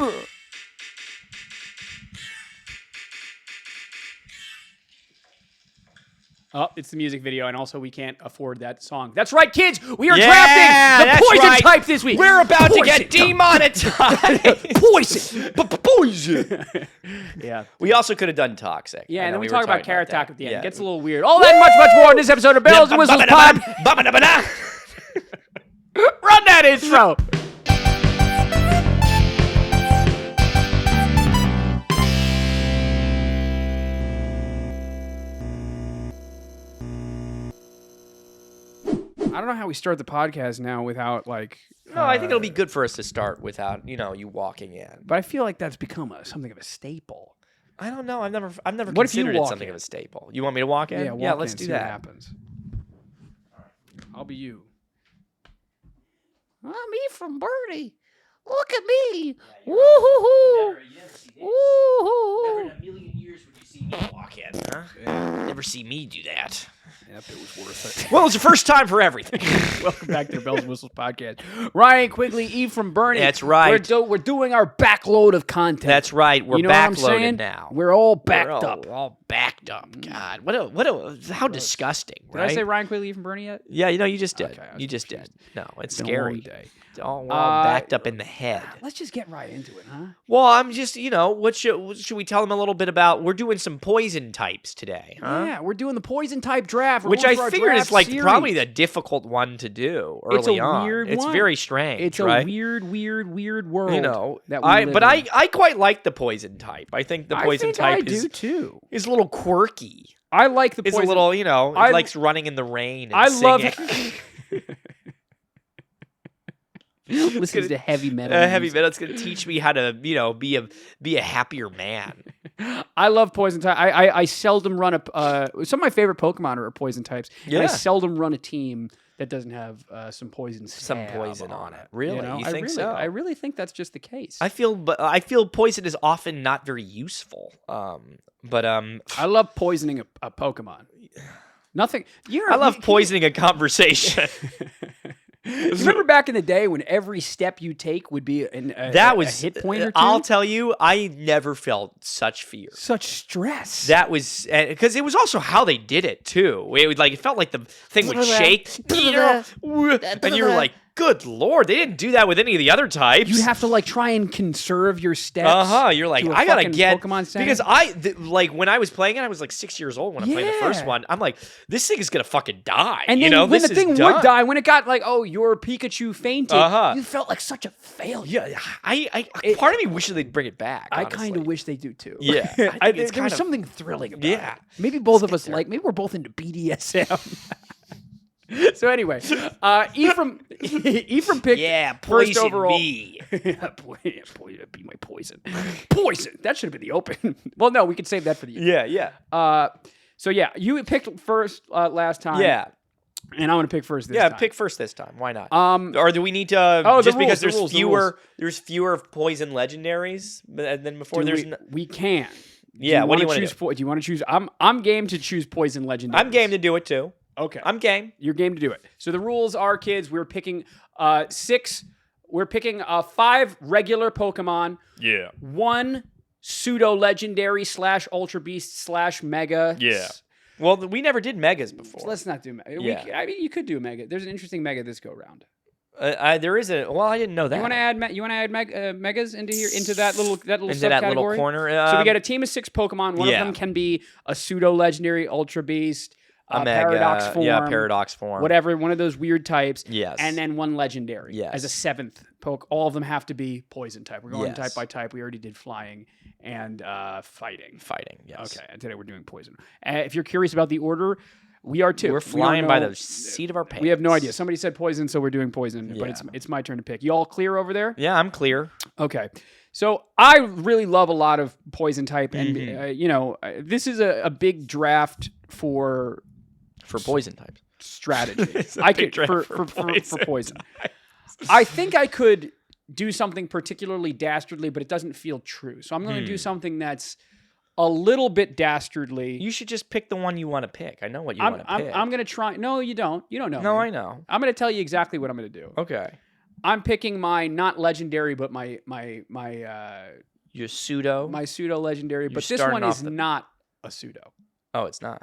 Oh, it's the music video, and also we can't afford that song. That's right, kids! We are drafting the poison type this week! We're about to get demonetized! Poison! Poison! Yeah. We also could have done toxic. Yeah, and then we were talk about talking Carrot that. Talk at the end. Yeah. It gets a little weird. All that and much, much more in this episode of Bells and Whistles Pod. Run that intro! I don't know how we start the podcast now without like. No, I think it'll be good for us to start without you walking in. But I feel like that's become something of a staple. I don't know. I've never What if you considered it walk something in? of a staple. You want me to walk in? Yeah, let's do see that. What happens. I'll be you. I'm me from Birdie. Look at me. Woo-hoo-hoo. Woo-hoo-hoo. Never in a million years would you see me walk in, huh? Never see me do that. Yep, it was worth it. Well, it's the first time for everything. Welcome back to the Bells and Whistles podcast. Ryan Quigley, Eve from Bernie. That's right. We're doing our backload of content. That's right. We're you know backloaded now. We're all backed up. All backed up. God, how disgusting. Did I say Ryan Quigley, Eve from Bernie yet? Yeah, you just did. Okay, You just did. No, it's Been a long scary. day. It's all backed up in the head. Let's just get right into it, huh? Well, I'm just, what should we tell them a little bit about? We're doing some poison types today, huh? Yeah, we're doing the poison type draft. Which I figured is probably the difficult one to do early on. It's a weird one. It's very strange. It's right? a weird world. I quite like the poison type. I think the poison type do too. is a little quirky. I like the poison. It's a little, it likes running in the rain and singing. Listens to heavy metal. Heavy metal. It's going to teach me how to, be a happier man. I love poison type. I seldom run some of my favorite Pokemon are poison types. Yeah. And I seldom run a team that doesn't have some poison on it. Really? You think so? I really think that's just the case. I feel poison is often not very useful. But I love poisoning a Pokemon. Nothing. I love poisoning a conversation. Remember back in the day when every step you take would be a hit point or two? I'll tell you, I never felt such fear. Such stress. That was because it was also how they did it too. It felt like the thing would shake, and you were like, "Good Lord!" They didn't do that with any of the other types. You have to try and conserve your steps. You're like, I gotta get Pokemon Center. because when I was playing it, I was like 6 years old when I played the first one. I'm like, this thing is gonna fucking die. And then when the thing would die, when it got your Pikachu fainted, you felt like such a failure. Yeah, part of me wishes they'd bring it back. I kind of wish they do too. Yeah, there was something thrilling about it. Maybe both of us maybe we're both into BDSM. So anyway, Ephraim picked first overall. Me. Be my poison. Poison. That should have been the open. Well, no, we could save that for the end. Yeah. So yeah, you picked first last time. Yeah. And I'm gonna pick first this time. Yeah, pick first this time. Why not? Or do we need to? Because there's fewer poison legendaries than before. We can. Yeah. What do you want to choose? Do you want to choose? I'm game to choose poison legendaries. I'm game to do it too. Okay. I'm game. You're game to do it. So the rules are, kids, we're picking 6. We're picking 5 regular Pokemon. Yeah. 1 pseudo-legendary / Ultra Beast / Mega. Yeah. Well, we never did Megas before. So let's not do Mega. Yeah. You could do a Mega. There's an interesting Mega this go-round. There is a... Well, I didn't know that. You want to add Megas into that little subcategory? That little corner? So we get a team of 6 Pokemon. One of them can be a pseudo-legendary Ultra Beast. A Mega, Paradox form. Whatever, one of those weird types. Yes. And then 1 legendary. Yes. As a 7th poke. All of them have to be poison type. We're going type by type. We already did flying and fighting. Fighting, yes. Okay, and today we're doing poison. If you're curious about the order, we are too. We're flying by the seat of our pants. We have no idea. Somebody said poison, so we're doing poison. Yeah. But it's my turn to pick. You all clear over there? Yeah, I'm clear. Okay. So I really love a lot of poison type. And, this is a big draft for poison types. Strategy. I could for poison. I think I could do something particularly dastardly, but it doesn't feel true. So I'm going to do something that's a little bit dastardly. You should just pick the one you want to pick. I know what you want to pick. I'm going to try. No, you don't. You don't know. No, me. I know. I'm going to tell you exactly what I'm going to do. Okay. I'm picking my not legendary, but my Your pseudo. my pseudo legendary. You're But this starting one off is the- not a pseudo. Oh, it's not.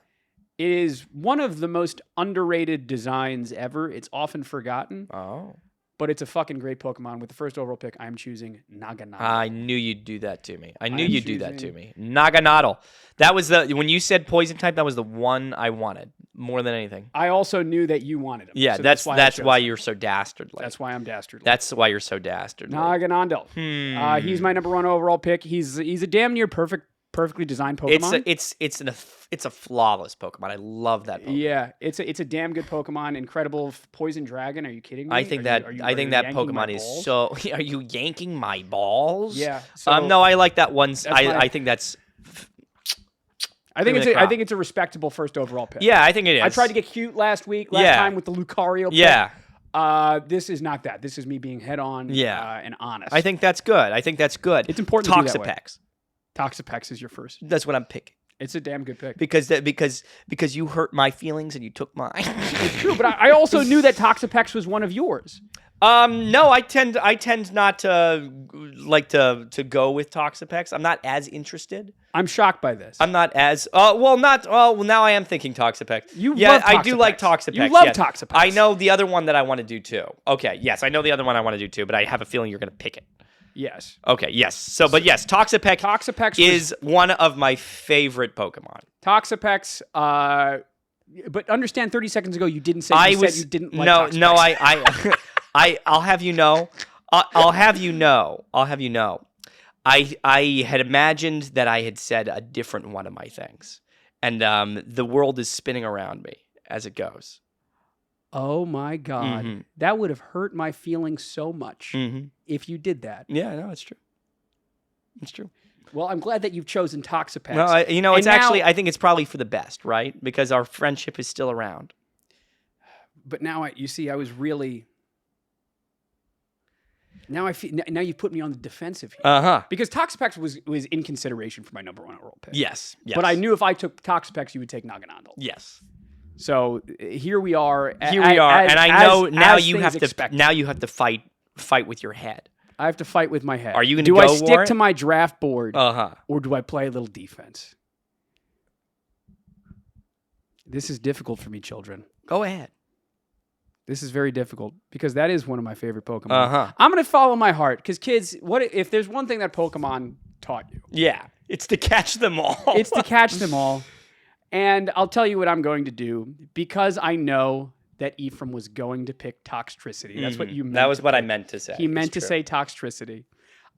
It is one of the most underrated designs ever. It's often forgotten, Oh. but it's a fucking great Pokemon. With the first overall pick, I'm choosing Naganadel. I knew you'd do that to me. I knew I'm you'd do that to choosing- me. Naganadel. That was when you said poison type. That was the one I wanted more than anything. I also knew that you wanted him. Yeah, so that's I why chose him. you're so dastardly. That's why I'm dastardly. That's why you're so dastardly. Naganadel. He's my number 1 overall pick. He's a damn near perfectly designed Pokemon. It's a flawless Pokemon. I love that Pokemon. Yeah, it's a damn good Pokemon. Incredible Poison Dragon. Are you kidding me? I think Are that you that yanking my Pokemon is balls? so. Are you yanking my balls? Yeah. So No, I like that one. my- I think that's. I think Cream of the I crop. think it's a respectable first overall pick. Yeah, I think it is. I tried to get cute last Yeah. time with the Lucario pick. Yeah, This is not that. This is me being head on Yeah. and honest. I think that's good. It's important to do that way. Toxapex. Toxapex is your first. That's what I'm picking. It's a damn good pick. Because you hurt my feelings and you took mine. It's true, but I also knew that Toxapex was one of yours. No, I tend not to like to go with Toxapex. I'm not as interested. I'm shocked by this. I'm not as now I am thinking Toxapex. love I do like Toxapex. Toxapex. You love yes. Toxapex. I know the other one that I want to do too. Okay, yes, I know the other one I want to do too, but I have a feeling you're going to pick it. Yes. Okay, yes. So, but yes, Toxapex Toxapex is one of my favorite Pokemon. Toxapex. But understand, 30 seconds ago you didn't say said you didn't like Toxapex. No, I'll have you know. I'll have you know. I had imagined that I had said a different one of my things, and the world is spinning around me as it goes. Oh my God, Mhm. that would have hurt my feelings so much Mm-hmm. if you did that. Yeah, no, it's true. It's true. Well, I'm glad that you've chosen Toxapex. Well, it's And actually, now- I think it's probably for the best, right? Because our friendship is still around. But now you see, I was really. Now I feel. Now you put me on the defensive here Uh-huh. because Toxapex was in consideration for my number 1 overall pick. Yes. But I knew if I took Toxapex, you would take Naganadel. Yes. So here we are. Here we are, and I know now as you things have to. expected. Now you have to fight with your head. I have to fight with my head. Are you gonna do go I for stick it? to my draft board Uh-huh. or do I play a little defense? This is difficult for me, children. Go ahead. This is very difficult because that is one of my favorite Pokemon. Uh-huh. I'm going to follow my heart because kids, what if there's one thing that Pokemon taught you? Yeah. It's to catch them all. It's to catch them all. And I'll tell you what I'm going to do because I know that Ephraim was going to pick Toxtricity. That's what you meant. That was to what I pick. meant to say. He meant to say Toxtricity.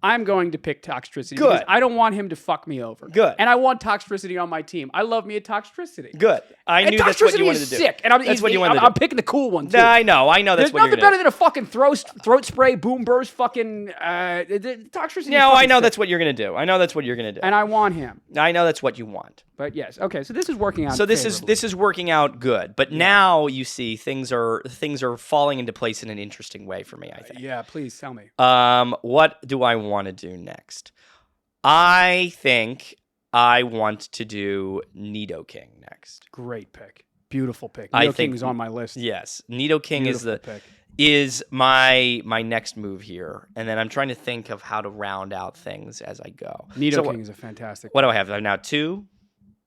I'm going to pick Toxtricity Good. because I don't want him to fuck me over. Good. And I want Toxtricity on my team. I love me a Toxtricity. Good. I And knew that's what you Toxtricity wanted is to do. sick. And That's what you wanted to I'm do. picking the cool one, too. Nah, I know. That's There's what you're nothing gonna better than a fucking throat spray, boom burst, fucking Toxtricity. do. No, is I fucking know sick. that's what you're gonna do. I know that's what you're gonna do. And I want him. I know that's what you want. But yes, okay. So this is working out. So this favorably. is working out good. But now you see things are falling into place in an interesting way for me, I think. Yeah, please tell me. What do I want to do next? I think I want to do Nidoking next. Great pick. Beautiful pick. I Nidoking think- is on my list. Yes, Nidoking Beautiful pick. is my next move here, and then I'm trying to think of how to round out things as I go. Nidoking So what is a fantastic. do I have? I have now 2.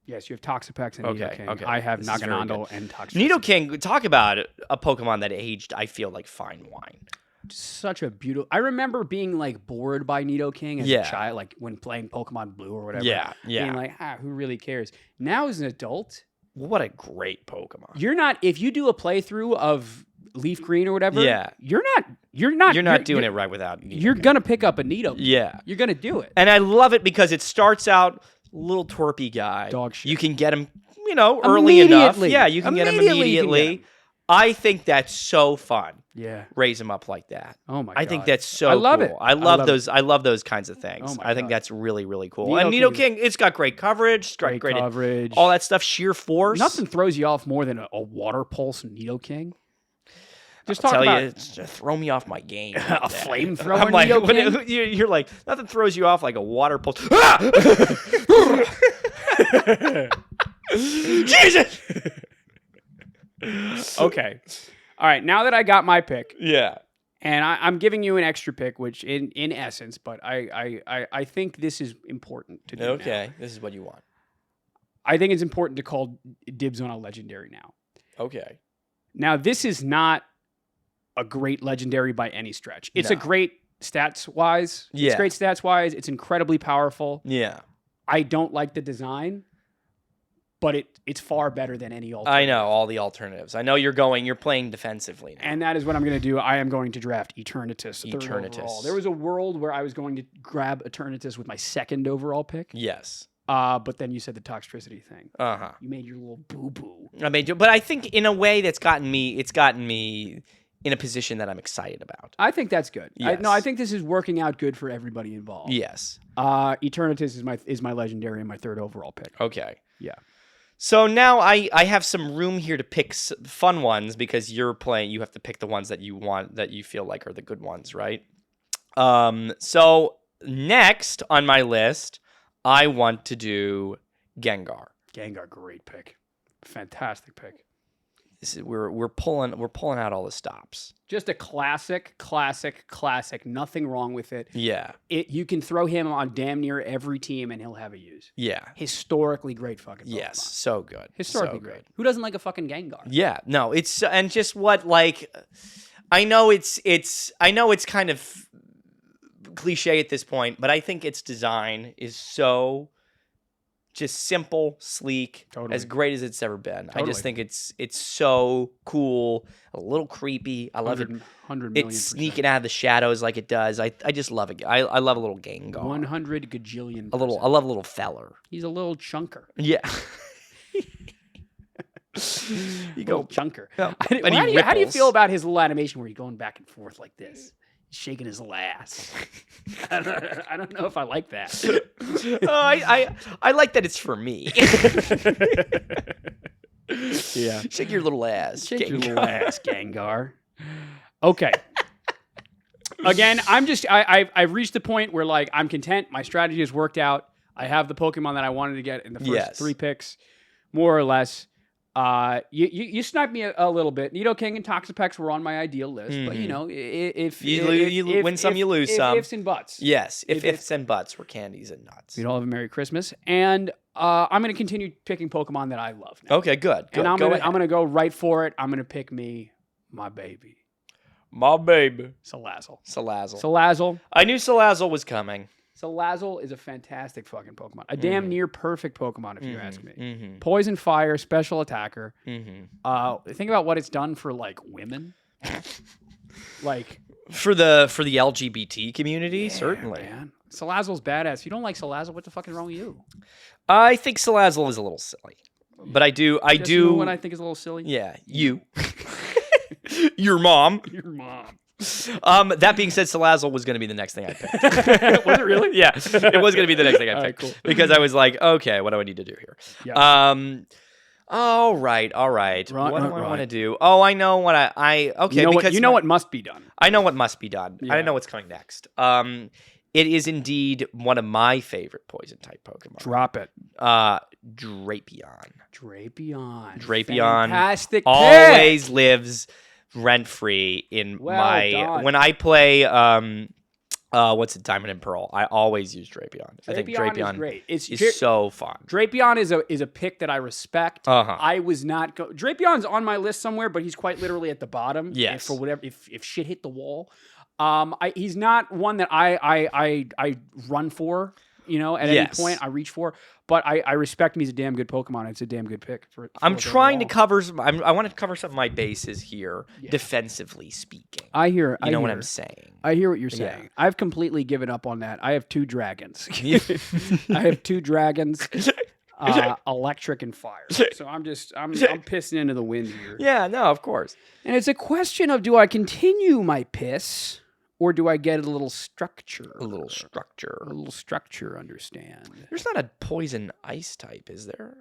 Yes, you have Toxapex and Okay, Nidoking. okay. I have This is very Naganadel and Toxtricity. Nidoking, talk about a Pokemon that aged, I feel like fine wine. Such a beautiful. I remember being like bored by Nidoking as Yeah. a child, like when playing Pokemon Blue or whatever. Yeah, yeah. Being like, who really cares? Now as an adult, What a great Pokemon. you're not. If you do a playthrough of Leaf Green or whatever, Yeah. you're not doing it right without Nidoking. You're gonna pick up a Nidoking. Yeah. You're gonna do it. And I love it because it starts out little twerpy guy. Dog shit. You can get him, early enough. Immediately. Yeah, you can get him Immediately you can immediately. get him. I think that's so fun. Yeah. Raise him up like that. Oh my god. I think that's so I love cool. it. I love it. those. I love those kinds of things. Oh my I think God. that's really, really cool. And Nidoking Nidoking, it's got great coverage, it's got Great coverage. all that stuff, sheer force. Nothing throws you off more than a water pulse Nidoking. Just I'll talk tell about you, it's just throw me off my game. like a that. flamethrower I'm like, Nidoking? you're like, nothing throws you off like a water pulse. Ah! Jesus. Okay. All right. Now that I got my pick, Yeah. And I'm giving you an extra pick, which in essence, but I think this is important to do. Okay, now. this is what you want. I think it's important to call dibs on a legendary now. Okay. Now, this is not a great legendary by any stretch. It's a great stats-wise. Yeah. It's great stats-wise. It's incredibly powerful. Yeah. I don't like the design, but it's far better than any alternative. I know all the alternatives. I know you're playing defensively now. And that is what I'm going to do. I am going to draft Eternatus. Eternatus. There was a world where I was going to grab Eternatus with my second overall pick. Yes. But then you said the Toxtricity thing. Uh-huh. You made your little boo-boo. But I think in a way it's gotten me in a position that I'm excited about. I think that's good. Yes. I think this is working out good for everybody involved. Yes. Eternatus is my legendary and my third overall pick. Okay. Yeah. So now I have some room here to pick fun ones because you're playing. You have to pick the ones that you want, that you feel like are the good ones, right? So next on my list, I want to do Gengar. Gengar, great pick. Fantastic pick. We're pulling out all the stops. Just a classic. Nothing wrong with it. Yeah. You can throw him on damn near every team and he'll have a use. Yeah. Historically great fucking Pokemon. Yes, so good. Historically great. Who doesn't like a fucking Gengar? Yeah. No, it's and just what like I know it's kind of cliche at this point, but I think its design is so just simple, sleek, as great as it's ever been. Totally. I just think it's so cool, a little creepy. I love it. 100 million. It's sneaking out of the shadows like it does. I just love it. I love a little Gengar. 100 gajillion. I love a little feller. He's a little chunker. Yeah. You go chunker. Yeah. How do you feel about his little animation where he's going back and forth like this? Shaking his little ass. I don't know if I like that. I like that it's for me. Yeah. Shake your little ass. Shake your little ass, Gengar. Okay. Again, I've reached the point where like I'm content. My strategy has worked out. I have the Pokemon that I wanted to get in the first 3 picks, more or less. You sniped me a little bit. Nidoking and Toxapex were on my ideal list, but you know, if you win some, you lose some. Ifs and buts. Yes, ifs and buts were candies and nuts. We'd all have a Merry Christmas, and I'm going to continue picking Pokemon that I love now. Okay, good. And I'm going to go right for it. I'm going to pick my baby. Salazzle. I knew Salazzle was coming. Salazzle is a fantastic fucking Pokemon. A damn near perfect Pokemon, if you ask me. Poison, fire, special attacker. Think about what it's done for like women. Like for the LGBT community, certainly. Man. Salazzle's badass. If you don't like Salazzle, what the fuck is wrong with you? I think Salazzle is a little silly, but I do. You know what I think is a little silly? Yeah, you. Your mom. That being said, Salazzle was going to be the next thing I picked. Was it really? Yeah, it was going to be the next thing I picked. Cool. Because I was like, okay, what do I need to do here? Yeah. All right. What do I want to do? Oh, I know what okay. You know what must be done. I know what must be done. Yeah. I know what's coming next. It is indeed one of my favorite poison type Pokemon. Drop it. Drapion. Fantastic. Always lives rent free in done. when I play what's it, Diamond and Pearl. I always use Drapion. I think Drapion is great. It's so fun. Drapion is a pick that I respect. Uh-huh. I was not Drapion's on my list somewhere, but he's quite literally at the bottom. Yes. If shit hit the wall. He's not one that I run for, at any point I reach for, but I respect him. He's a damn good Pokemon. It's a damn good pick for I'm trying to cover I want to cover some of my bases here, defensively speaking. I hear what I'm saying. I hear what you're saying. I've completely given up on that. I have 2 dragons. I have 2 dragons. Electric and fire. So I'm pissing into the wind here. Yeah, no, of course. And it's a question of, do I continue my piss or do I get a little structure? Understand. There's not a poison ice type, is there?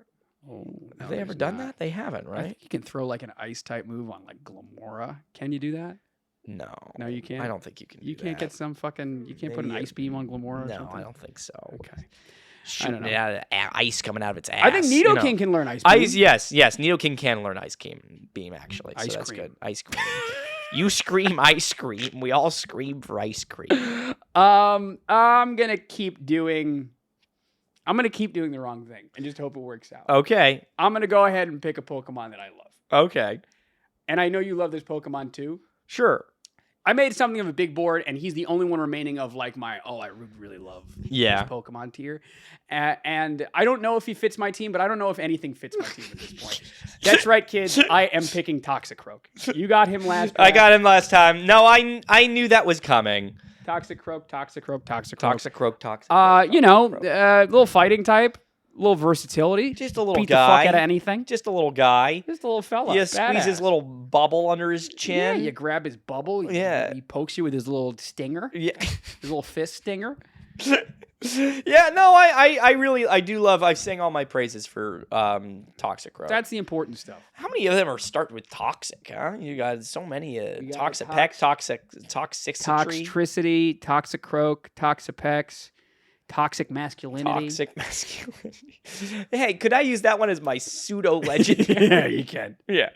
Oh, no, have they ever done that? They haven't, right? I think you can throw like an ice type move on like Glamora. Can you do that? No. No, you can't? I don't think you can. You can't get some fucking. You can't put an ice beam on Glamora or something? No, I don't think so. Okay. Shooting it out of ice coming out of its ass. I think Nidoking can learn ice beam. Yes. Nidoking can learn ice beam, actually. Ice so that's cream. good. Ice cream. You scream, I scream. We all scream for ice cream. I'm gonna keep doing the wrong thing and just hope it works out. Okay. I'm gonna go ahead and pick a Pokemon that I love. Okay. And I know you love this Pokemon too. Sure. I made something of a big board, and he's the only one remaining of like I really love this Pokemon tier. And I don't know if he fits my team, but I don't know if anything fits my team at this point. That's right, kids. I am picking Toxicroak. You got him last time. I got him last time. No, I knew that was coming. Toxicroak. Little fighting type. Little versatility. Just a little Beat guy. the fuck out of anything. Just a little guy. Just a little fella. You squeeze his little bubble under his chin. Yeah, you grab his bubble. He pokes you with his little stinger. Yeah. His little fist stinger. Yeah, no, I do love, I sing all my praises for Toxicroak. That's the important stuff. How many of them are start with toxic, huh? You got so many, Toxapex, toxicity. Toxtricity, Toxicroak, Toxapex. Toxic masculinity. Hey, could I use that one as my pseudo legendary? Yeah, you can. Yeah.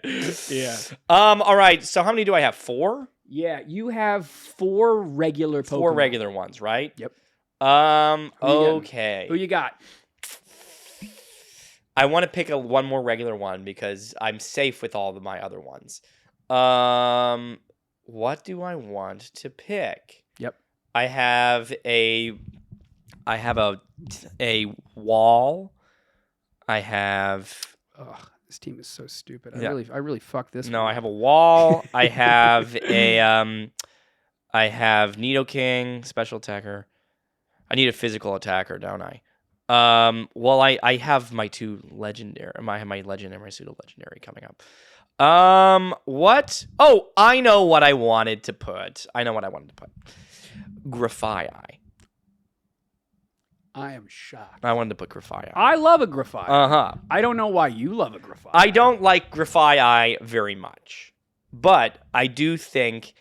Yeah. All right. So how many do I have? 4? Yeah, you have 4 regular Pokemon. 4 regular ones, right? Yep. Okay. Who you got? I want to pick one more regular one because I'm safe with all of my other ones. What do I want to pick? Yep. I have a wall. I have. Ugh, this team is so stupid. Yeah. I really fucked this. No, one. I have a wall. I have I have Nidoking, special attacker. I need a physical attacker, don't I? Well, I have my 2 legendary. I have my legendary, my pseudo legendary coming up. What? Oh, I know what I wanted to put. Grafaiai. I am shocked. I wanted to put Grafaiai. I love a Grafaiai. Uh-huh. I don't know why you love a Grafaiai. I don't like Grafaiai very much, but I do think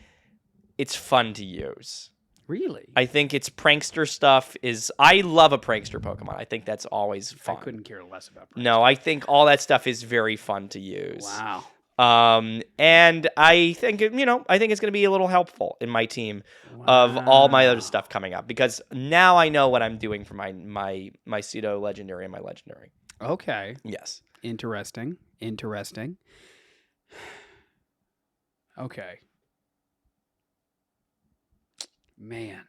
it's fun to use. Really? I think its prankster stuff is... I love a prankster Pokemon. I think that's always fun. I couldn't care less about prankster. No, I think all that stuff is very fun to use. Wow. And I think, I think it's going to be a little helpful in my team of all my other stuff coming up because now I know what I'm doing for my pseudo legendary and my legendary. Okay. Yes. Interesting. Okay. Man,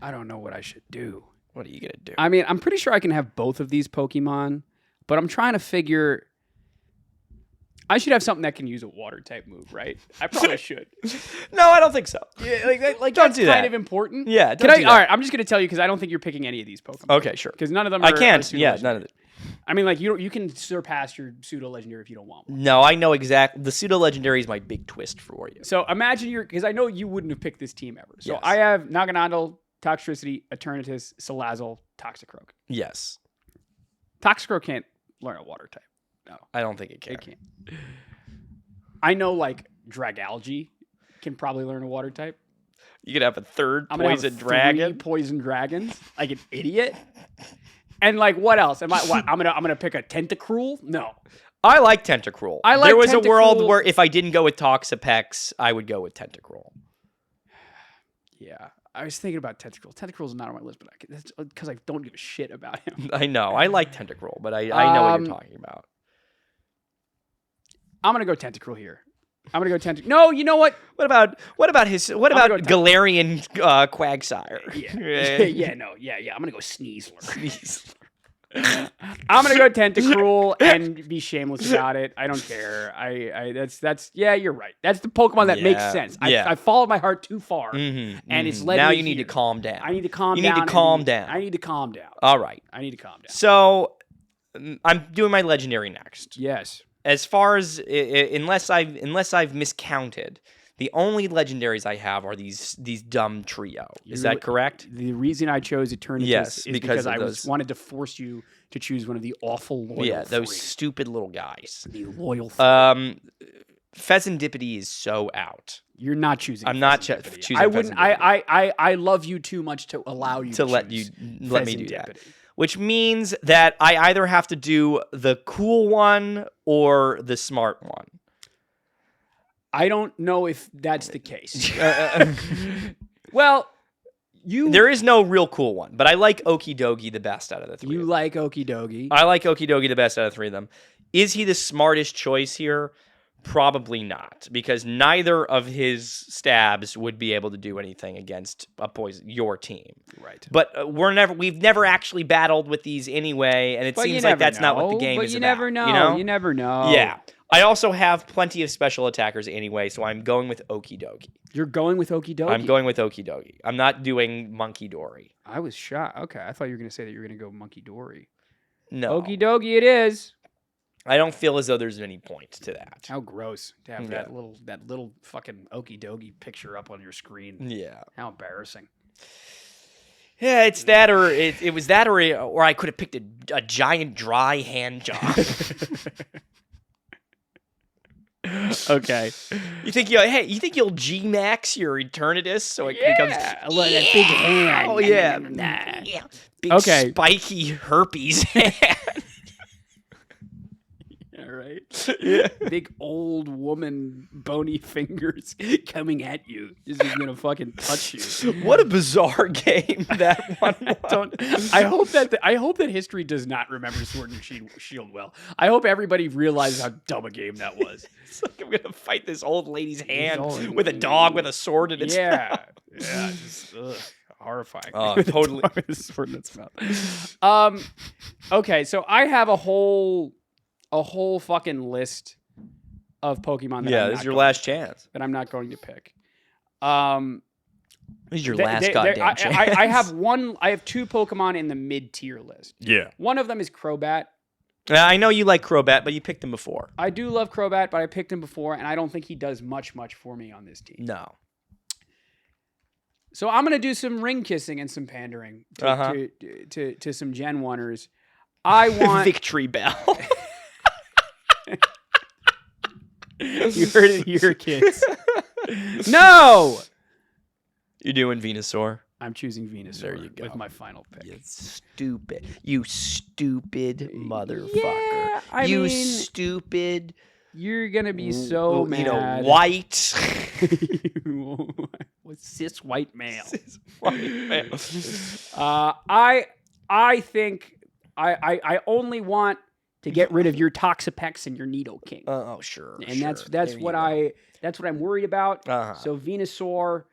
I don't know what I should do. What are you going to do? I mean, I'm pretty sure I can have both of these Pokemon, but I'm trying to figure... I should have something that can use a water type move, right? I probably should. No, I don't think so. Yeah, like don't that's do that. kind of important. Yeah, do that. All right, I'm just going to tell you because I don't think you're picking any of these Pokemon. Okay, sure. Because none of them are... I can't. Yeah, none of it. I mean, like, you can surpass your pseudo-legendary if you don't want one. No, I know exactly. The pseudo-legendary is my big twist for you. So imagine because I know you wouldn't have picked this team ever. So Yes. I have Naganadel, Toxtricity, Eternatus, Salazzle, Toxicroak. Yes. Toxicroak can't learn a water type. No. I don't think it can. It can't. I know, like, Dragalge can probably learn a water type. You could have a third I'm gonna poison have dragon. 3 poison dragons, like an idiot. And like, what else? I'm gonna pick a Tentacruel? No. I like Tentacruel. I like There was a world Tentacruel. where if I didn't go with Toxapex, I would go with Tentacruel. Yeah, I was thinking about Tentacruel. Tentacruel's not on my list, but that's because I don't give a shit about him. I know. I like Tentacruel, but I know what you're talking about. I'm gonna go Tentacruel here. I'm gonna go Tentacruel. No, you know what? What about Galarian Quagsire? Yeah. I'm gonna go Sneasler. I'm gonna go Tentacruel and be shameless about it. I don't care. That's you're right. That's the Pokemon that makes sense. I followed my heart too far, and it's led now me you need here. to calm down. I need to calm you down. need to calm down. I need to calm down. All right. I need to calm down. So I'm doing my legendary next. Yes. As far as unless I've miscounted, the only legendaries I have are these dumb trio. Is that correct? The reason I chose Eternatus is because I wanted to force you to choose one of the awful loyal. Yeah, those 3. stupid little guys. The loyal 3. Pheasantipity is so out. You're not choosing. I'm not choosing. I wouldn't. I love you too much to allow you to let me do that. Which means Pheasantipity. that I either have to do the cool one or the smart one. I don't know if that's the case. Well, there is no real cool one, but I like Okie Dokie the best out of the three. You like Okie Dokie. I like Okie Dokie the best out of 3 of them. Is he the smartest choice here? Probably not, because neither of his stabs would be able to do anything against your team. Right. But we've never actually battled with these anyway, and it seems like that's not what the game is about. Never know. You never know. Yeah. I also have plenty of special attackers anyway, so I'm going with Okie Dokie. You're going with Okie Dokie? I'm going with Okie Dokie. I'm not doing Monkey Dory. I was shocked. Okay, I thought you were going to say that you were going to go Monkey Dory. No. Okie Dokie it is. I don't feel as though there's any point to that. How gross to have that little fucking Okie Dokie picture up on your screen. Yeah. How embarrassing. Yeah, it's that, or it was that, or I could have picked a giant dry hand job. Okay. You think you'll G-Max your Eternatus so it becomes that big hand. Oh yeah. Big spiky herpes hand. Right? Yeah. Big old woman bony fingers coming at you. Just is gonna fucking touch you. What a bizarre game that one was. I hope that history does not remember Sword and Shield well. I hope everybody realizes how dumb a game that was. It's like I'm gonna fight this old lady's hand with a dog with a sword in its mouth. Yeah. Just, horrifying. Oh, totally. Sword in its mouth. Okay, so I have a whole fucking list of Pokemon that this is your last chance. That I'm not going to pick. This is your last goddamn chance. I have 2 Pokemon in the mid-tier list. Yeah. One of them is Crobat. I know you like Crobat, but you picked him before. I do love Crobat, but I picked him before, and I don't think he does much for me on this team. No. So I'm going to do some ring kissing and some pandering to some Gen 1ers. I want... Victory Bell. You heard it here, kids. No! You're doing Venusaur. I'm choosing Venusaur. There you go. With my final pick. You stupid motherfucker. Yeah, I mean, stupid. You're gonna be so mad. White. What's cis white male? White male. I think I only want to get rid of your Toxapex and your Nidoking. Oh, sure. And that's what I'm worried about. So Venusaur.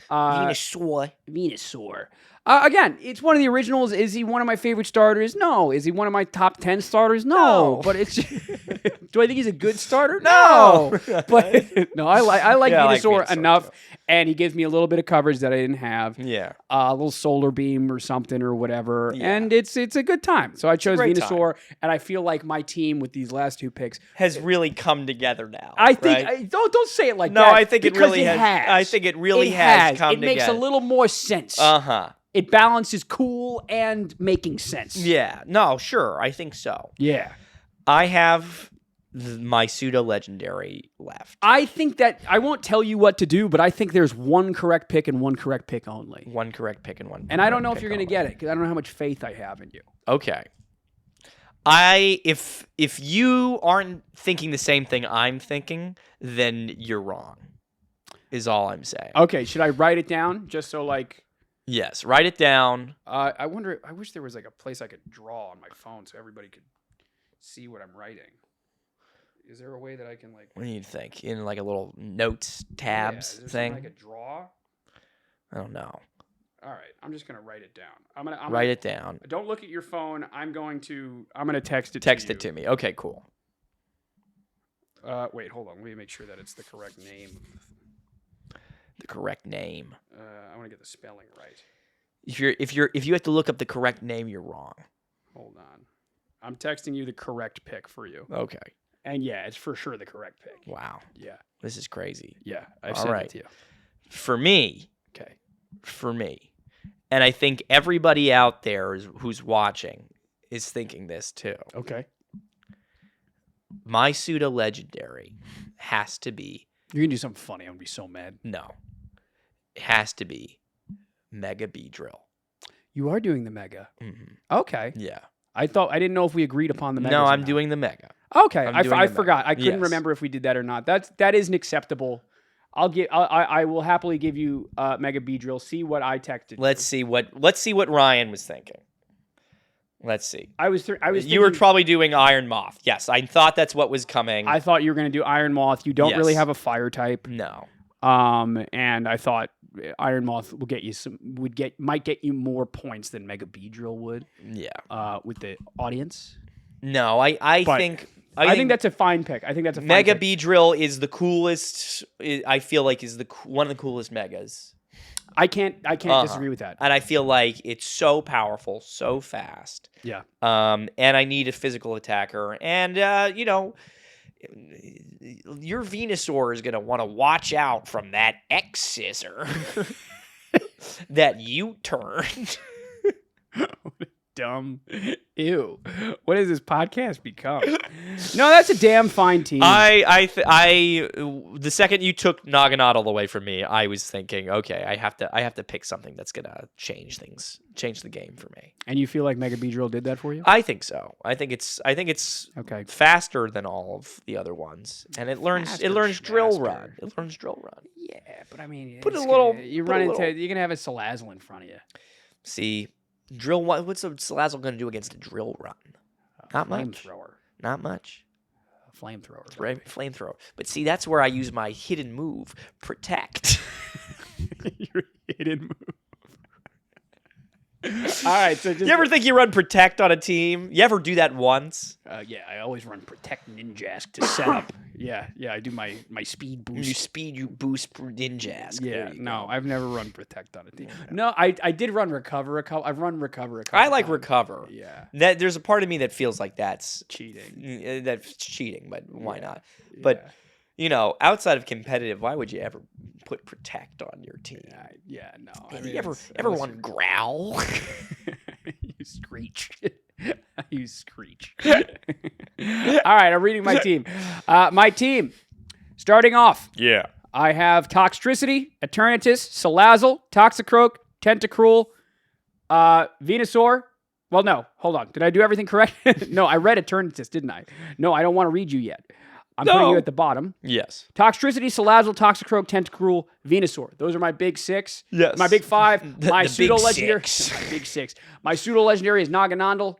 Venusaur. Again, it's one of the originals. Is he one of my favorite starters? No. Is he one of my top 10 starters? No. But it's do I think he's a good starter? No. But no, I like Venusaur enough, and he gives me a little bit of coverage that I didn't have. Yeah. A little solar beam or something or whatever. Yeah. And it's a good time. So I chose Venusaur, and I feel like my team with these last 2 picks has really come together now. I think don't say it like that. No, I think it really has. I think it really has come together. It makes a little more sense. It balances cool and making sense. Yeah. No, sure. I think so. Yeah. I have my pseudo-legendary left. I think that I won't tell you what to do, but I think there's one correct pick and one correct pick only. One correct pick and one. And I don't know if you're going to get it because I don't know how much faith I have in you. Okay. If you aren't thinking the same thing I'm thinking, then you're wrong. Is all I'm saying. Okay. Should I write it down just so like? Yes, write it down. I wish there was like a place I could draw on my phone so everybody could see what I'm writing. Is there a way that I can like? What do you think? In like a little notes tabs thing? Like a draw? I don't know. All right, I'm just gonna write it down. I'm gonna write it down. Don't look at your phone. I'm gonna text it. Text it to me. Okay, cool. Wait, hold on. Let me make sure that it's the correct name. The correct name. I want to get the spelling right. If you have to look up the correct name, you're wrong. Hold on. I'm texting you the correct pick for you. Okay. And yeah, it's for sure the correct pick. Wow. Yeah. This is crazy. Yeah, I've sent it to you. For me. Okay. For me. And I think everybody out there who's watching is thinking this too. Okay. My pseudo-legendary has to be... You're going to do something funny. I'm going to be so mad. No. It has to be Mega Beedrill. You are doing the Mega. Mm-hmm. Okay. Yeah. I didn't know if we agreed upon the Mega. No, I'm doing the Mega. Okay, I'm I doing forgot. I couldn't Yes. remember if we did that or not. That is an acceptable. I will happily give you Mega Beedrill. See what I texted. Let's see what Ryan was thinking. Let's see. I was You were probably doing Iron Moth. Yes, I thought that's what was coming. I thought you were going to do Iron Moth. You don't really Yes. have a fire type. No. And I thought Iron Moth will get you might get you more points than Mega Beedrill would. Yeah. With the audience. No, I think that's a fine pick. I think that's a fine Mega pick. Beedrill is the coolest. I feel like is one of the coolest megas. I can't disagree with that. And I feel like it's so powerful, so fast. Yeah. And I need a physical attacker, and your Venusaur is gonna want to watch out from that X scissor that you turned. Dumb. Ew. What has this podcast become? No, that's a damn fine team. The second you took Naganadel away from me, I was thinking, okay, I have to pick something that's gonna change the game for me. And you feel like Mega Beedrill did that for you? I think so. I think it's okay. faster than all of the other ones, and it learns Drill Run. It learns Drill Run. Yeah, but I mean, you're gonna have a Salazzle in front of you. See. Drill one. What's a Salazzle going to do against a Drill Run? Not much. Flamethrower. Not much. Flamethrower. Right, flamethrower. But see, that's where I use my hidden move, Protect. Your hidden move. All right. So you ever think you run Protect on a team? You ever do that once? Yeah, I always run Protect Ninjask to set up. Yeah, I do my speed boost. You boost Ninjask. Yeah, no, I've never run Protect on a team. No, I did run Recover a couple. I've run Recover a couple. I like times. Recover. Yeah. There's a part of me that feels like that's cheating. That's cheating, but why not? Yeah. But outside of competitive, why would you ever put Protect on your team? Yeah, no. You ever want Growl? You screech. You screech. All right, I'm reading my team. My team, starting off. Yeah. I have Toxtricity, Eternatus, Salazzle, Toxicroak, Tentacruel, Venusaur. Well, no, hold on. Did I do everything correct? No, I read Eternatus, didn't I? No, I don't want to read you yet. I'm putting you at the bottom. Yes. Toxtricity, Salazzle, Toxicroak, Tentacruel, Venusaur. Those are my big six. Yes. My big five. My pseudo-legendary. My big six. My pseudo-legendary is Naganadel,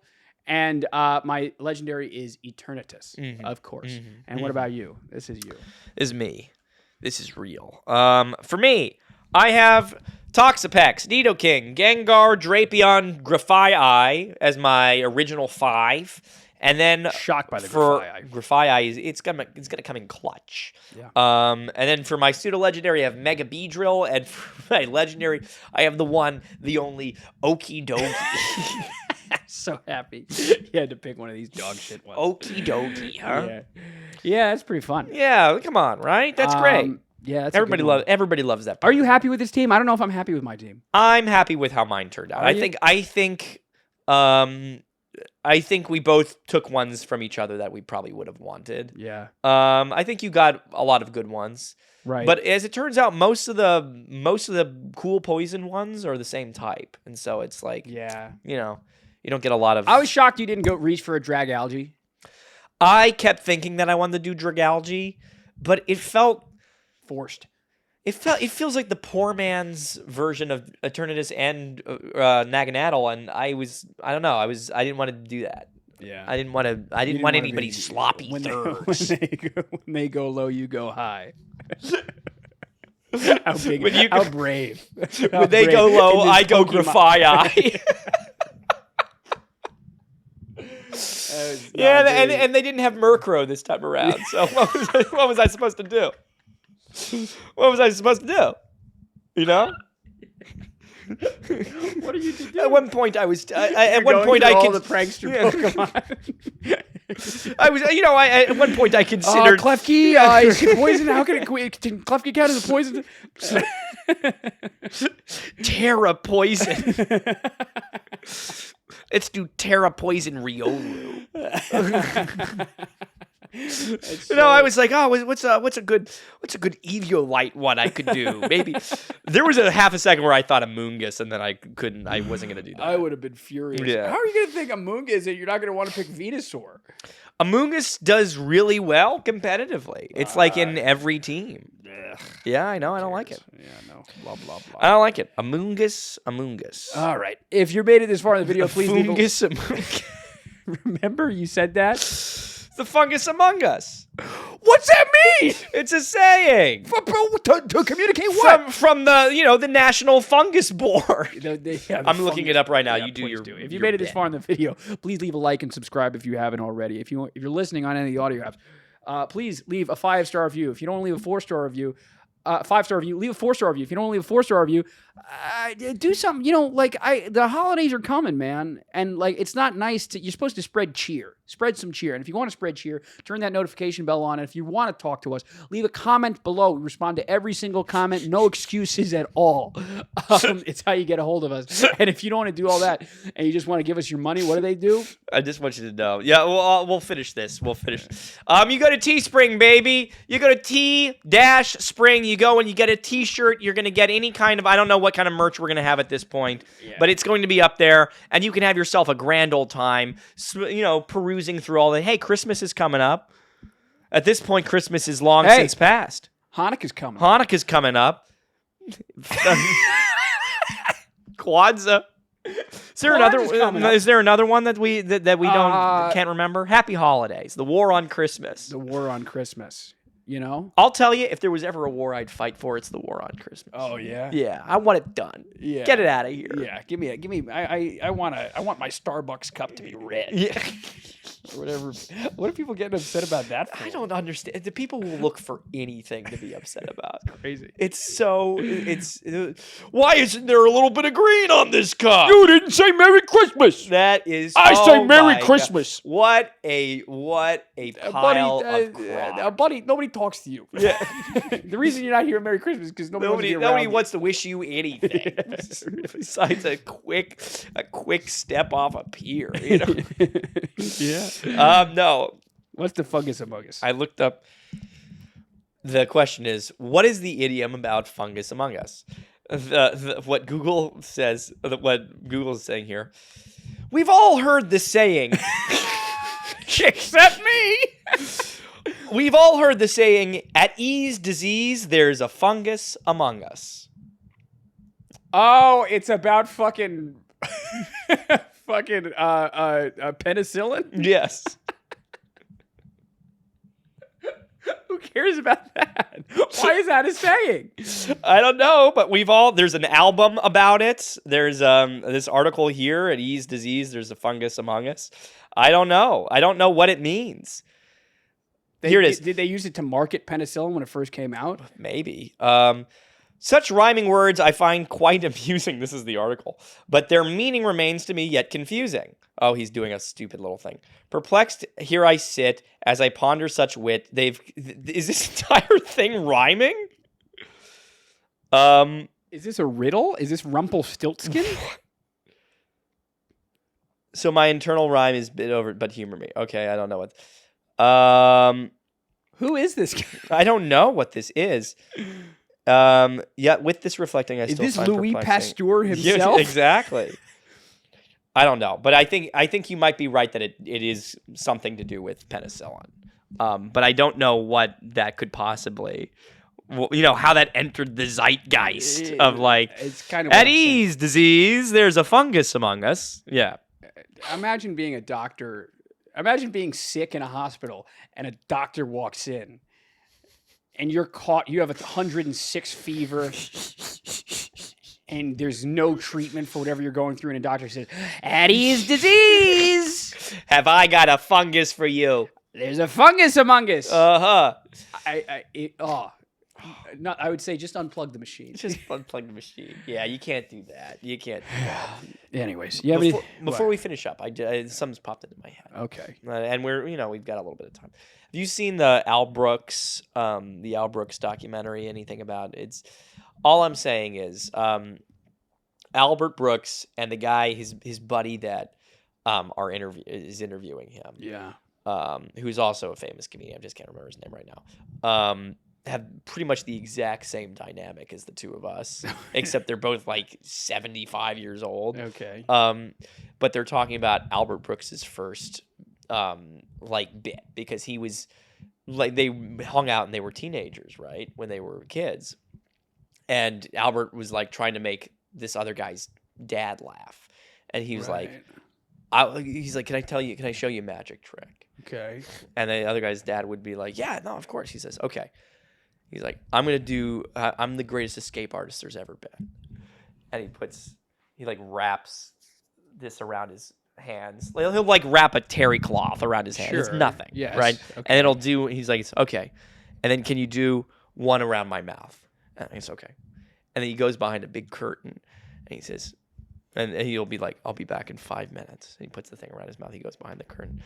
and my legendary is Eternatus, of course. And what about you? This is you. This is me. This is real. For me, I have Toxapex, Nidoking, Gengar, Drapion, Grafaiai as my original 5. And then shocked by the Grafaiai, it's gonna come in clutch. Yeah. And then for my pseudo legendary, I have Mega Beedrill, and for my legendary, I have the one, the only Okie Dokie. So happy you had to pick one of these dog shit ones. Okie Dokie, huh? Yeah, that's pretty fun. Yeah, come on, right? That's great. Yeah, that's everybody loves that. Are you happy with this team? I don't know if I'm happy with my team. I'm happy with how mine turned out. I think we both took ones from each other that we probably would have wanted. Yeah. I think you got a lot of good ones. Right. But as it turns out, most of the cool poison ones are the same type, and so it's like, you don't get a lot of. I was shocked you didn't go reach for a Dragalge. I kept thinking that I wanted to do Dragalge, but it felt forced. It feels like the poor man's version of Eternatus and Naganadel, and I didn't want to do that. Yeah, I didn't want anybody sloppy when thirds. When they go low, you go high. How brave. When they go low, I go Grafaiai. Yeah, and they didn't have Murkrow this time around. So what was I supposed to do? What was I supposed to do? You know? What are you to do? At one point, I was. At one point, I could the prankster Pokemon. I was. At one point, I considered Klefki. Is it poison? How can Klefki count as a poison? Terra Poison. Let's do Terra Poison Riolu. I was like, what's a good Eviolite one I could do? Maybe there was a half a second where I thought Amoonguss, and then I wasn't gonna do that. I would have been furious. Yeah. How are you gonna think Amoonguss and you're not gonna want to pick Venusaur? Among Us does really well competitively. It's like in every team. Yeah, I know. I don't like it. Yeah, no. Blah, blah, blah. I don't like it. Among Us. All right. If you made it this far in the video, please leave Fungus Among Us. Remember you said that? The Fungus Among Us. What's that mean? It's a saying. To communicate what? From the the National Fungus Board. The I'm looking it up right now. Yeah, you do your. If you made it this far in the video, please leave a like and subscribe if you haven't already. If you're listening on any of the audio apps, please leave a 5-star review. If you don't leave a 4-star review, 5-star review, leave a 4-star review. If you don't leave a 4-star review, do something. The holidays are coming, man, and it's not nice to. You're supposed to spread some cheer, and if you want to spread cheer, turn that notification bell on. And if you want to talk to us, leave a comment below. We respond to every single comment, no excuses at all. It's how you get a hold of us. And if you don't want to do all that, and you just want to give us your money, what do they do? I just want you to know. Yeah, we'll finish this. We'll finish. You go to Teespring, baby. You go to T-Spring. You go and you get a T-shirt. You're gonna get any kind of, I don't know what kind of merch we're gonna have at this point, but it's going to be up there, and you can have yourself a grand old time. Perusing through all the. Hey, Christmas is coming up. At this point, Christmas is long since past. Hanukkah's coming. Hanukkah's coming up. Kwanzaa. Is there another one that we can't remember? Happy Holidays. The War on Christmas. The War on Christmas. I'll tell you, if there was ever a war I'd fight for, it's the War on Christmas. Oh yeah. Yeah, I want it done. Yeah. Get it out of here. Yeah, give me. I want my Starbucks cup to be red. Yeah. Or whatever. What are people getting upset about that for? I don't understand. The people will look for anything to be upset about. Crazy. Why isn't there a little bit of green on this cup? You didn't say Merry Christmas. That is. I say Merry Christmas. God. What a pile of crap. Buddy, nobody talks to you. Yeah. The reason you're not here at Merry Christmas is because nobody wants to wish you anything besides a quick step off a pier. Yeah. No. What's the Fungus Among Us? I looked up. The question is, what is the idiom about Fungus Among Us? What Google says, what Google is saying here. We've all heard the saying. Except me. We've all heard the saying, at ease disease, there's a fungus among us. Oh, it's about fucking penicillin? Yes. Who cares about that? Why is that a saying? I don't know, but there's an album about it. There's this article here, at ease disease, there's a fungus among us. I don't know. I don't know what it means. Here it is. Did they use it to market penicillin when it first came out? Maybe. Such rhyming words I find quite amusing. This is the article. But their meaning remains to me yet confusing. Oh, he's doing a stupid little thing. Perplexed, here I sit as I ponder such wit. Is this entire thing rhyming? Is this a riddle? Is this Rumpelstiltskin? So my internal rhyme is bit over, but humor me. Okay, I don't know what. Who is this guy? I don't know what this is. Yeah, with this reflecting, I still find Louis perplexing. Pasteur himself? Yeah, exactly. I don't know, but I think you might be right that it is something to do with penicillin. But I don't know what that could possibly, how that entered the zeitgeist of it's kind of at ease disease. There's a fungus among us. Yeah. Imagine being a doctor. Imagine being sick in a hospital and a doctor walks in and you're caught. You have 106 fever and there's no treatment for whatever you're going through. And a doctor says, at ease disease. Have I got a fungus for you? There's a fungus among us. Uh-huh. I would say just unplug the machine. Just unplug the machine. Yeah, you can't do that. You can't do that. Anyways, before we finish up, something's popped into my head. Okay. And we've got a little bit of time. Have you seen the Al Brooks documentary? Anything about it? All I'm saying is Albert Brooks and the guy, his buddy that is interviewing him. Yeah. Who's also a famous comedian. I just can't remember his name right now. Have pretty much the exact same dynamic as the two of us, except they're both 75 years old. Okay. But they're talking about Albert Brooks's first like bit because he was like they hung out and they were teenagers, right, when they were kids, and Albert was like trying to make this other guy's dad laugh, and he was like, he's like, can I show you a magic trick? Okay. And the other guy's dad would be like, yeah, no, of course. He says, okay. He's like, I'm the greatest escape artist there's ever been. And he like wraps this around his hands. He'll like wrap a terry cloth around his hand. Sure. It's nothing. Yes. Right. Okay. And he's like, it's okay. And then can you do one around my mouth? And it's okay. And then he goes behind a big curtain and he says, and he'll be like, I'll be back in 5 minutes. And he puts the thing around his mouth. He goes behind the curtain.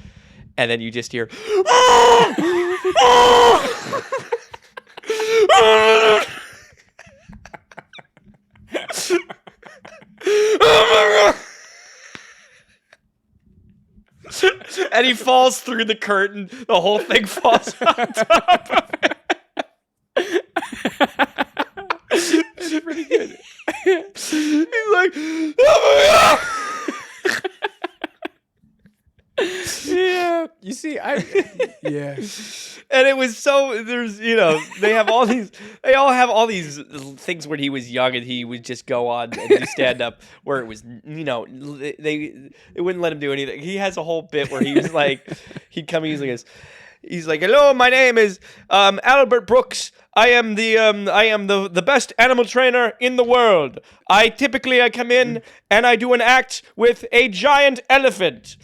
And then you just hear, and he falls through the curtain. The whole thing falls on top of it. It's pretty good. He's like, oh my God. Yeah, you see, yeah, and it was so there's they all have all these things when he was young and he would just go on and do stand up where it was they wouldn't let him do anything. He has a whole bit where he was like he'd come he's like, hello, my name is Albert Brooks. I am the best animal trainer in the world. I come in and I do an act with a giant elephant.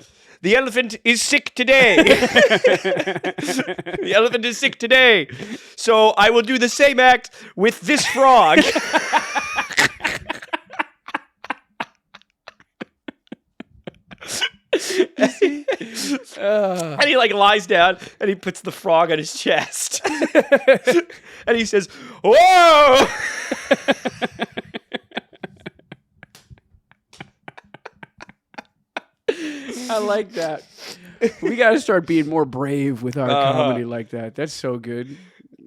The elephant is sick today. The elephant is sick today. So I will do the same act with this frog. And he like lies down and he puts the frog on his chest. And he says, whoa! I like that. We got to start being more brave with our comedy like that. That's so good.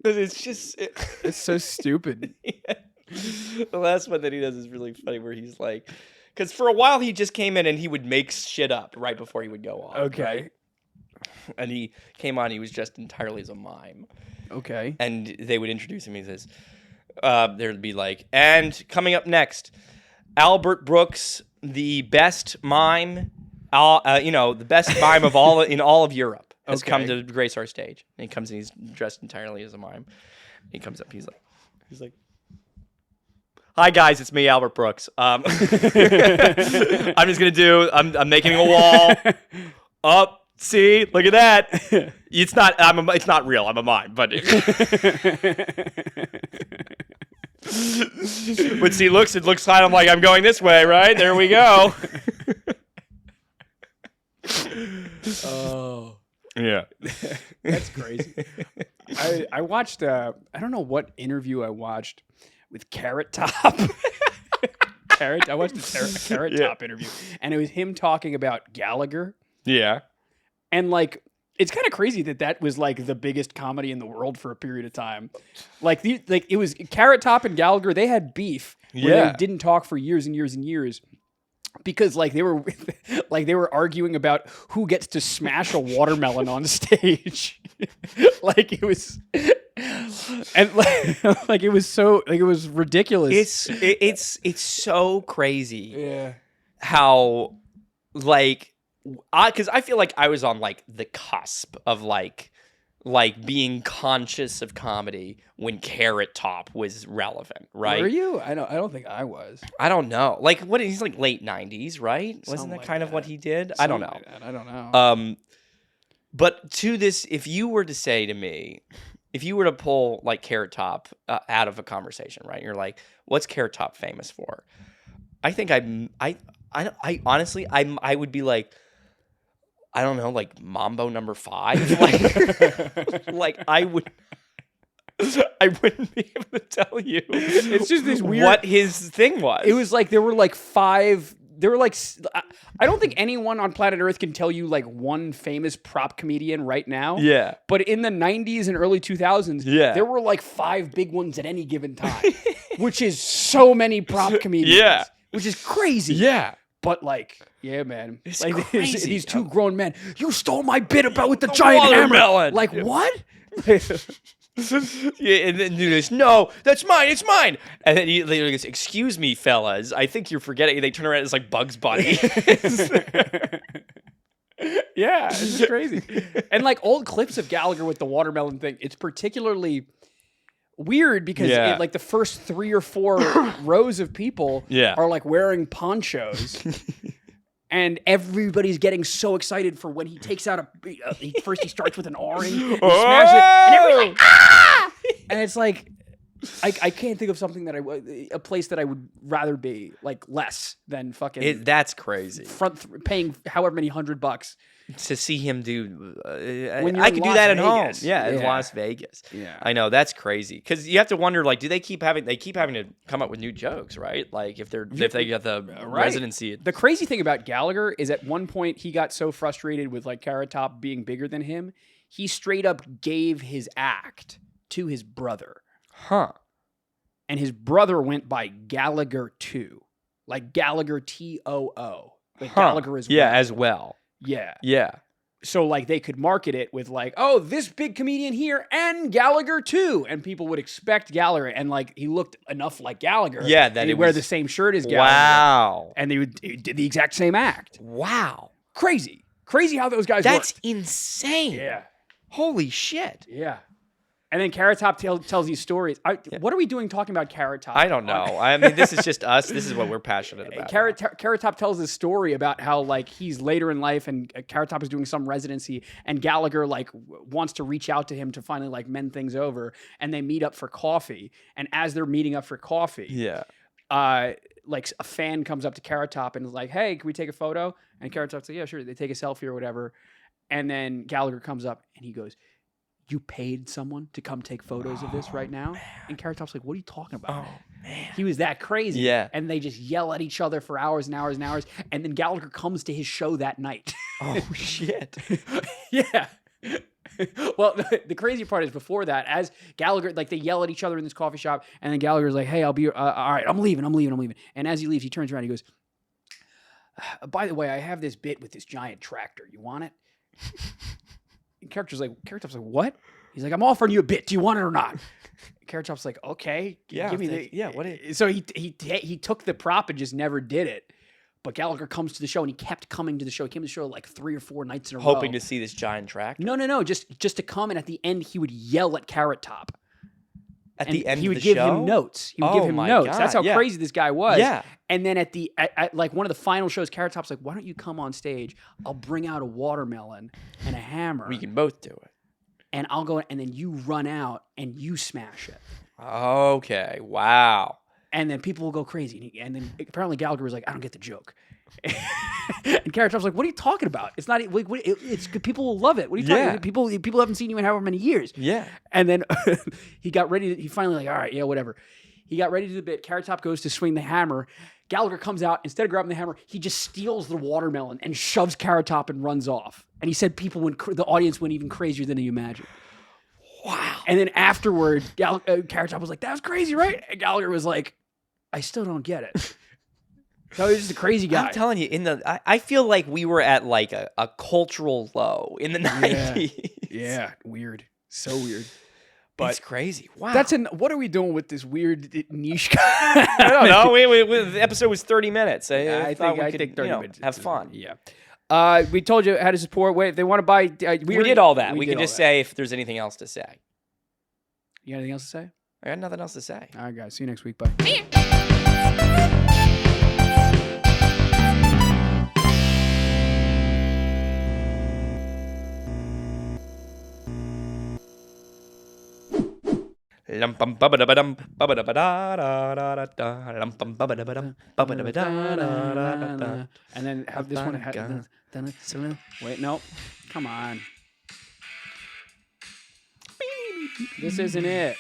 It's just... It's so stupid. Yeah. The last one that he does is really funny where he's like... Because for a while he just came in and he would make shit up right before he would go on. Okay. Right? And he came on, he was dressed entirely as a mime. Okay. And they would introduce him. He says... there'd be like... And coming up next, Albert Brooks, the best mime... the best mime of all in all of Europe has come to grace our stage. And he comes and he's dressed entirely as a mime. He comes up, he's like, hi guys, it's me, Albert Brooks. I'm just gonna I'm making a wall. Up, see, look at that. It's not real. I'm a mime, but when he looks, it looks kind of like I'm going this way, right? There we go. Oh yeah, that's crazy. I watched I don't know what interview I watched with Carrot Top. I watched a Carrot Top interview, and it was him talking about Gallagher. Yeah, and like it's kind of crazy that was like the biggest comedy in the world for a period of time. Like it was Carrot Top and Gallagher. They had beef. Where they didn't talk for years and years and years. Because like they were arguing about who gets to smash a watermelon on stage. Like it was, and like it was so like it was ridiculous. It's so crazy. Yeah. How like because I feel like I was on like the cusp of like being conscious of comedy when Carrot Top was relevant, right? Were you? I don't think I was. I don't know. Like what? He's like late 90s, right? Wasn't that kind of what he did? I don't know. Like that. I don't know. But to this, if you were to pull like Carrot Top out of a conversation, right? You're like, what's Carrot Top famous for? I think I honestly I would be like, I don't know, like Mambo number 5. Like I wouldn't be able to tell you. It's just this weird what his thing was. It was like there were like 5. There were like I don't think anyone on planet Earth can tell you like one famous prop comedian right now. Yeah. But in the 90s and early 2000s, there were like 5 big ones at any given time, which is so many prop comedians. Yeah. Which is crazy. Yeah. But like, yeah, man, It's like crazy. these two grown men. You stole my bit about with the giant watermelon. hammer. Like what? Yeah, and then he goes, "No, that's mine. It's mine." And then he goes, "Excuse me, fellas. I think you're forgetting." They turn around. It's like Bugs Bunny. Yeah, it's just crazy. And like old clips of Gallagher with the watermelon thing, it's particularly weird because like the first 3 or 4 rows of people are like wearing ponchos. And everybody's getting so excited for when he takes out first he starts with an orange and smashes it, and everybody's like, ah! And it's like, I can't think of something that a place that I would rather be like less than fucking. That's crazy. Paying however many $100 to see him do. When I could do that at home. Vegas. Yeah, in Las Vegas. Yeah, I know, that's crazy because you have to wonder, like, do they keep having to come up with new jokes, right? Like if they got the residency. The crazy thing about Gallagher is at one point he got so frustrated with like Carrot Top being bigger than him, he straight up gave his act to his brother. Huh. And his brother went by Gallagher 2. Like Gallagher TOO. Like Gallagher as well. Yeah, as well. Yeah. Yeah. So like they could market it with like, oh, this big comedian here and Gallagher 2. And people would expect Gallagher. And like he looked enough like Gallagher. Yeah, that he'd wear the same shirt as Gallagher. Wow. And he did the exact same act. Wow. Crazy. Crazy how those guys That's worked. insane. Yeah. Holy shit. Yeah. And then Carrot Top tells these stories. What are we doing talking about Carrot Top? I don't know. I mean, this is just us. This is what we're passionate about. Carrot Top tells this story about how like he's later in life and Carrot Top is doing some residency and Gallagher like wants to reach out to him to finally like mend things over, and they meet up for coffee. And as they're meeting up for coffee, like a fan comes up to Carrot Top and is like, "Hey, can we take a photo?" And Carrot Top's like, "Yeah, sure." They take a selfie or whatever. And then Gallagher comes up and he goes, "You paid someone to come take photos of this right now?" Man. And Carrot Top's like, "What are you talking about?" Oh, man. He was that crazy. Yeah. And they just yell at each other for hours and hours and hours. And then Gallagher comes to his show that night. Oh, shit. Yeah. Well, the crazy part is before that, as Gallagher, like they yell at each other in this coffee shop, and then Gallagher's like, "Hey, I'll be, all right, I'm leaving. And as he leaves, he turns around and he goes, "By the way, I have this bit with this giant tractor. You want it?" And Carrot Top's like, "What?" He's like, "I'm offering you a bit. Do you want it or not?" Carrot Top's like, "Okay, give me the." What is? So he took the prop and just never did it. But Gallagher comes to the show and he kept coming to the show. He came to the show like 3 or 4 nights in a row, hoping to see this giant tractor. No, just to come. And at the end, he would yell at Carrot Top. At the end he would of the give show? him notes. He would give him notes. God, That's how crazy this guy was. Yeah. And then at like one of the final shows, Carrot Top's like, "Why don't you come on stage? I'll bring out a watermelon and a hammer. We can both do it. And I'll go, and then you run out and you smash it." Okay. Wow. And then people will go crazy. And then apparently Gallagher was like, "I don't get the joke." And Carrot Top's like, "What are you talking about? It's not like it's people will love it. What are you talking about? People haven't seen you in however many years." Yeah. And then he got ready. He finally like, "All right, yeah, whatever." He got ready to do the bit. Carrot Top goes to swing the hammer. Gallagher comes out. Instead of grabbing the hammer, he just steals the watermelon and shoves Carrot Top and runs off. And he said the audience went even crazier than he imagined. Wow. And then afterward, Carrot Top was like, "That was crazy, right?" And Gallagher was like, "I still don't get it." So he's just a crazy guy. I'm telling you, I feel like we were at like a cultural low in the 90s. Yeah, weird. So weird. But it's crazy. Wow. What are we doing with this weird niche guy? I don't know. The episode was 30 minutes. I think 30 minutes. Have fun. Yeah. We told you how to support. Wait, if they want to buy. We did all that. We can just say if there's anything else to say. You got anything else to say? I got nothing else to say. All right, guys. See you next week. Bye. And then have this one. Wait, no. Come on. This isn't it.